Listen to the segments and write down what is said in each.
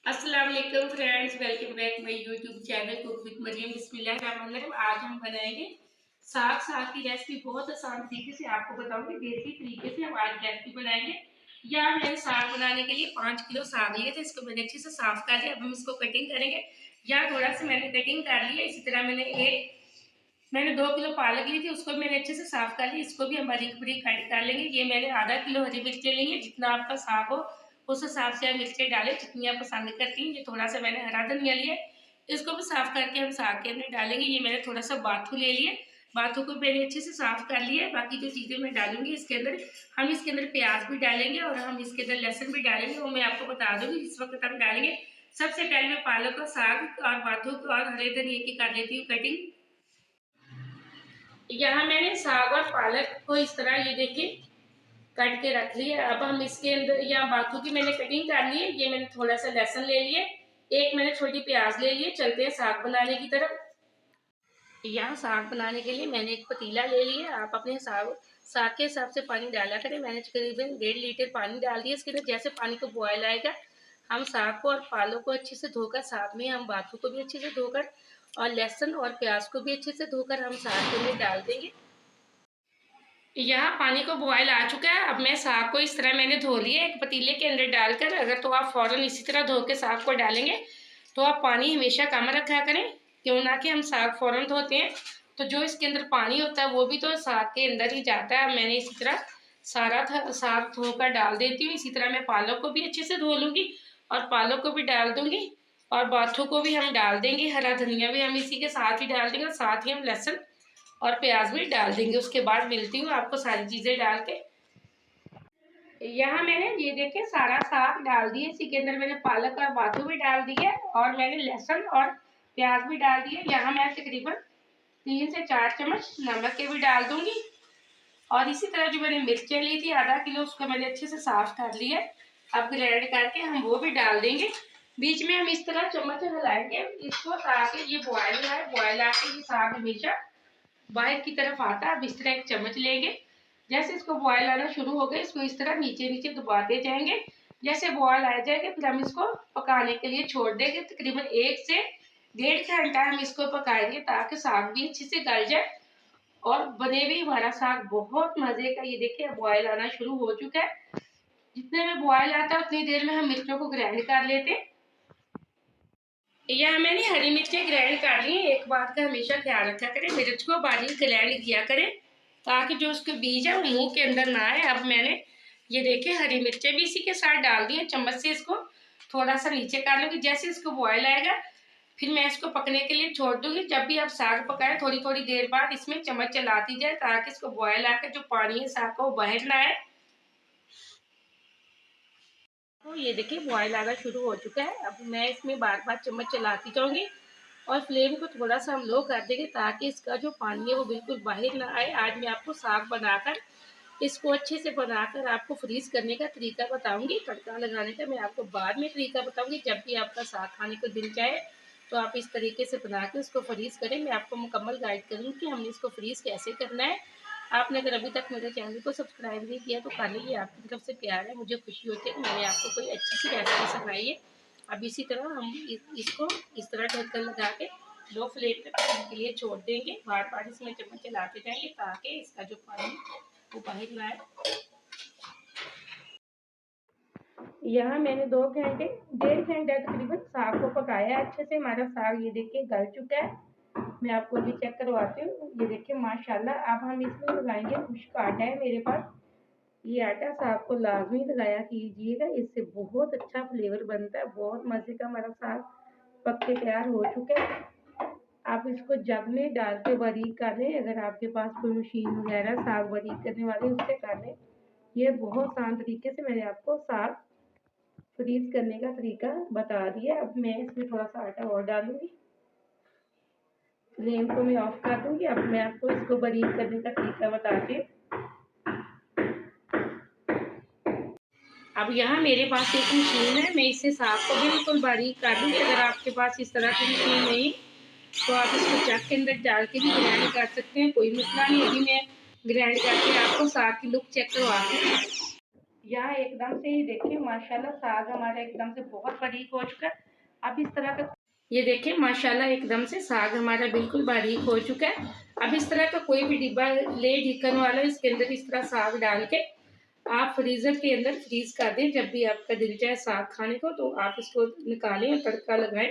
अस्सलाम वालेकुम friends, welcome back my YouTube channel cook with Mariam. बिस्मिल्लाहिर्रहमानिर्रहीम। आज हम बनाएंगे साग की रेसिपी। बहुत आसान तरीके से आपको बताऊंगी, देसी तरीके से हम आज रेसिपी बनाएंगे। या मैंने साग बनाने के लिए 5 किलो साग लिए थे, इसको मैंने अच्छे से साफ कर लिया। अब हम इसको कटिंग करेंगे। या थोड़ा सा मैंने कटिंग कर लिया। इसी तरह मैंने 2 किलो पालक ली थी, उसको मैंने अच्छे से साफ कर लिया। इसको भी हम बारीक बारीक कट कर लेंगे। ये मैंने आधा किलो हरी मिर्चें ली है। जितना आपका साग हो उस हिसाब से आप मिर्चें डालें जितनी आप पसंद करती हैं। ये थोड़ा सा मैंने हरा धनिया लिया, इसको भी साफ करके हम साग के अंदर डालेंगे। ये मैंने थोड़ा सा बाथू ले लिए, बाथू को मैंने अच्छे से साफ कर लिया है। बाकी जो चीज़ें मैं डालूंगी इसके अंदर, हम इसके अंदर प्याज भी डालेंगे और हम इसके अंदर लहसुन भी डालेंगे, वो मैं आपको बता दूंगी इस वक्त हम डालेंगे। सबसे पहले मैं पालक और साग और बाथू और हरे धनिया की कर लेती हूँ कटिंग। यहाँ मैंने साग और पालक को इस तरह ये देखिए कट के रख लिया। अब हम इसके अंदर या बाथू की मैंने कटिंग कर ली है। ये मैंने थोड़ा सा लहसुन ले लिए, एक मैंने छोटी प्याज ले लिए। चलते हैं साग बनाने की तरफ। यहाँ साग बनाने के लिए मैंने एक पतीला ले लिया। आप अपने साग साग के हिसाब से पानी डाला करें। मैंने तकरीबन 1.5 लीटर पानी डाल दिया। इसके अंदर जैसे पानी को बॉयल आएगा, हम साग को और पालक को अच्छे से धोकर, साथ में हम बाथू को भी अच्छे से धोकर और लहसुन और प्याज को भी अच्छे से धोकर हम साग के अंदर डाल देंगे। यहाँ पानी को बॉयल आ चुका है। अब मैं साग को इस तरह मैंने धो लिया एक पतीले के अंदर डालकर। अगर तो आप फ़ौरन इसी तरह धो के साग को डालेंगे तो आप पानी हमेशा कम रखा करें, क्यों ना कि हम साग फ़ौरन धोते हैं तो जो इसके अंदर पानी होता है वो भी तो साग के अंदर ही जाता है। मैंने इसी तरह सारा साग धोकर डाल देती हूँ। इसी तरह मैं पालक को भी अच्छे से धो लूँगी और पालक को भी डाल दूँगी और बाथू को भी हम डाल देंगे। हरा धनिया भी हम इसी के साथ ही डाल देंगे और साथ ही हम लहसुन और प्याज भी डाल देंगे। उसके बाद मिलती हूँ आपको सारी चीज़ें डाल के। यहाँ मैंने ये देखे सारा साग डाल दिए। इसी के अंदर मैंने पालक और बाथू भी डाल दिए और मैंने लहसुन और प्याज भी डाल दिए। यहाँ मैं तकरीबन 3 से 4 चम्मच नमक के भी डाल दूंगी। और इसी तरह जो मैंने मिर्चें ली थी आधा किलो, उसको मैंने अच्छे से साफ कर लिया। अब ग्राइंड करके हम वो भी डाल देंगे। बीच में हम इस तरह चम्मच हिलाएंगे इसको ताकि ये बॉयल आए। बॉयल आके ये साग हमेशा बाहर की तरफ आता है। अब इस तरह एक चम्मच लेंगे। जैसे इसको बॉयल आना शुरू हो गया, इसको इस तरह नीचे नीचे दबाते जाएंगे। जैसे बॉयल आ जाएगा फिर हम इसको पकाने के लिए छोड़ देंगे। तकरीबन 1 से 1.5 घंटा हम इसको पकाएंगे ताकि साग भी अच्छे से गल जाए और बने भी हमारा साग बहुत मजे का। ये देखिए बॉयल आना शुरू हो चुका है। जितने में बॉयल आता है उतनी देर में हम मिर्चों को ग्राइंड कर लेते हैं। यह मैंने हरी मिर्चें ग्राइंड कर ली। एक बात का हमेशा ख्याल रखा करें, मिर्च को बारीक ग्राइंड किया करें ताकि जो उसके बीज है वो मुंह के अंदर ना आए। अब मैंने ये देखिए हरी मिर्चें भी इसी के साथ डाल दी है। चम्मच से इसको थोड़ा सा नीचे कर लूँगी। जैसे इसको बॉयल आएगा फिर मैं इसको पकने के लिए छोड़ दूंगी। जब भी आप साग पकाएं थोड़ी थोड़ी देर बाद इसमें चम्मच चलाती जाए ताकि इसको बॉयल आकर जो पानी है साग का वो बाहर ना आए। तो ये देखिए बॉयल आना शुरू हो चुका है। अब मैं इसमें बार बार चम्मच चलाती जाऊंगी और फ्लेम को थोड़ा सा हम लो कर देंगे ताकि इसका जो पानी है वो बिल्कुल बाहर ना आए। आज मैं आपको साग बनाकर इसको अच्छे से बनाकर आपको फ्रीज करने का तरीका बताऊंगी। तड़का लगाने का मैं आपको बाद में तरीका बताऊंगी। जब भी आपका साग खाने को दिल चाहे तो आप इस तरीके से बना के उसको फ्रीज करें। मैं आपको मुकम्मल गाइड करूँगी कि हमने इसको फ्रीज कैसे करना है। आपने अगर अभी तक मेरे चैनल को सब्सक्राइब नहीं किया तो कर लीजिए। आपकी तरफ से प्यार है, मुझे खुशी होती है कि मैंने आपको कोई अच्छी सी रेसिपी सिखाई है। अब इसी तरह हम इसको इस तरह ढक्कन लगा के लो फ्लेम पे पकने के लिए छोड़ देंगे। बार बार इसमें चम्मच चलाते जाएंगे ताकि इसका जो पानी वो बाहर ना आए। यहाँ मैंने 2 घंटे 1.5 घंटा तकरीबन साग को पकाया अच्छे से। हमारा साग ये देखिए गल चुका है। मैं आपको भी चेक करवाती हूँ। ये देखिए माशाल्लाह। अब हम इसमें लगाएंगे खुश्क आटा है मेरे पास। ये आटा साग को लाजमी लगाया कीजिएगा, इससे बहुत अच्छा फ्लेवर बनता है। बहुत मजे का हमारा साग पक के तैयार हो चुका है। आप इसको जग में डाल के बारीक कर लें। अगर आपके पास कोई मशीन वगैरह साग बारीक करने वाली उससे कर लें। ये बहुत आसान तरीके से मैंने आपको साग फ्रीज करने का तरीका बता दिया। अब मैं इसमें थोड़ा सा आटा और डालूंगी। फ्लेम को मैं ऑफ कर दूंगी। अब मैं आपको इसको बारीक करने का तरीका बताती हूँ। अब यहाँ मेरे पास एक मशीन है, मैं इससे साग को बिल्कुल बारीक कर दूँगी। अगर आपके पास इस तरह की मशीन नहीं तो आप इसको चक के अंदर डाल के भी ग्राइंड कर सकते हैं, कोई मसला नहीं। अभी मैं ग्राइंड करके आपको साग की लुक चेक करवाती हूँ। यहाँ एकदम से ही देखिए माशाल्लाह साग हमारा एकदम से बहुत बारीक हो चुका है। अब इस तरह का ये देखिए माशाल्लाह एकदम से साग हमारा बिल्कुल बारीक हो चुका है। अब इस तरह का कोई भी डिब्बा ले ढक्कन वाला, इसके अंदर इस तरह साग डाल के आप फ्रीजर के अंदर फ्रीज कर दें। जब भी आपका दिल चाहे साग खाने को तो आप इसको निकालें और तड़का लगाएं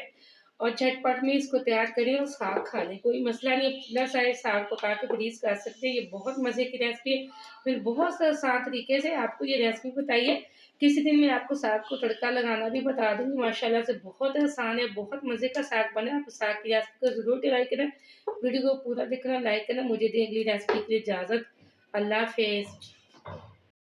और झटपट में इसको तैयार करें और साग खा लें। कोई मसला नहीं है, जितना सारे साग पका के फ्रीज कर सकते हैं। ये बहुत मज़े की रेसिपी है। फिर बहुत आसान तरीके से आपको ये रेसिपी बताई है। किसी दिन मैं आपको साग को तड़का लगाना भी बता दूंगी। माशाल्लाह से बहुत आसान है, बहुत मज़े का साग बना। आप साग की रेसिपी को ज़रूर ट्राई करें। वीडियो को पूरा देखना, लाइक करना। मुझे दें अगली रेसिपी के लिए इजाज़त। अल्लाह हाफिज़।